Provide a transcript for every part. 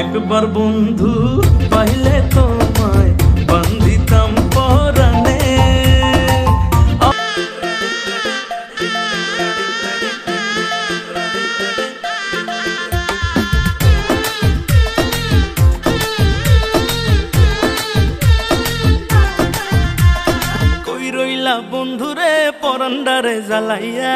একবার বন্ধু পাইলে তোমায় বান্ধিতাম পরাণে। কই রইলা বন্ধুরে পরান্ডারে জ্বালাইয়া,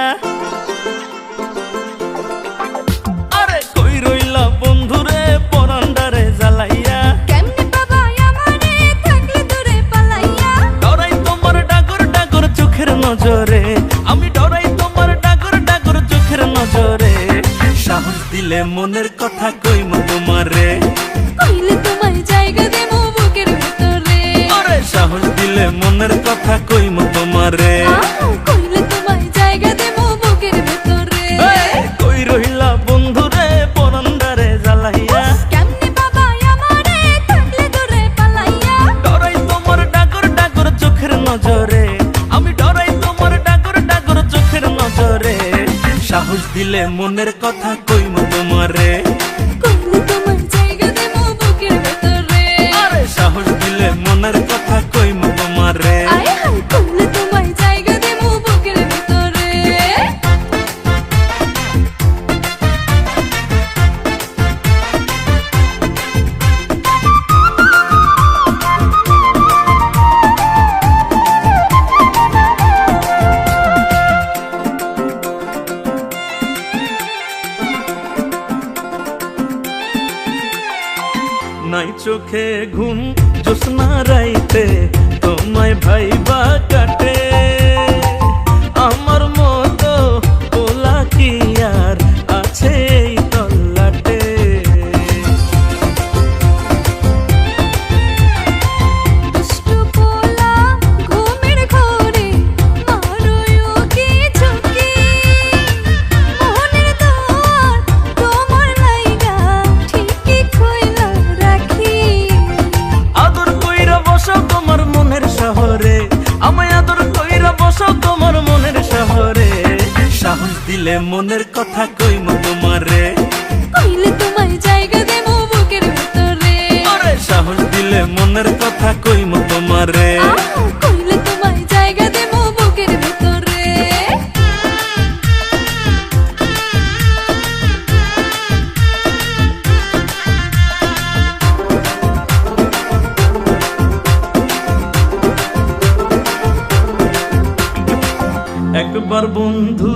আরে কই রইলা বন্ধুরে পরান্ডারে জ্বালাইয়া। কেমনে বাবা আমারে থাকলে দূরে পালাইয়া, ডরাই তোমার ডাগর ডাগর চোখের নজরে, আমি ডরাই তোমার ডাগর ডাগর চোখের নজরে। সাহস দিলে মনের কথা কইমু তোমারে, কইলে তোমায় জায়গা দেবো বুকের ভেতরে। আরে সাহস দিলে মনের কথা কইমু তোমারে। কইলে তোমায় জায়গা দেবো বুকের ভেতরে। কই রইলা বন্ধুরে পরান্ডারে জ্বালাইয়া, কেমনে বাবা আমারে থাকলে দূরে পালাইয়া, ডরাই তোমার ডাগর ডাগর চোখের নজরে, আমি ডরাই তোমার ডাগর ডাগর চোখের নজরে। সাহস দিলে মনের কথা কইমু তোমারে, কইলে তোমায় জায়গা দেবো বুকের ভেতরে। আরে সাহস দিলে মনের কথা কইমু তোমারে। আয় হায় কইলে তোমায় জায়গা দেবো বুকের ভেতরে। নাই চোখে ঘুম জ্যোৎস্না রাইতে তোমায় ভাইবা কাটে, আমার মতো ওলা কি আর আছে এই তল্লাটে। দুষ্টু পোলা ঘুমের ঘোরে মারোয়ো কি ঝুঁকি, মনের দ্বার তোমার লাইগা ঠিকই খোলা রাখি। আদর কইরা বসো তোমার মনের শহরে, আমায় আদর কইরা বসো তোমার মনের শহরে। সাহস দিলে মনের কথা কইমু তোমারে, কইলে তোমায় জায়গা দেবো বুকের ভেতরে। আরে সাহস দিলে মনের কথা কইমু তোমারে। কইলে তোমায় জায়গা দেবো বুকের ভেতরে। একবার বন্ধু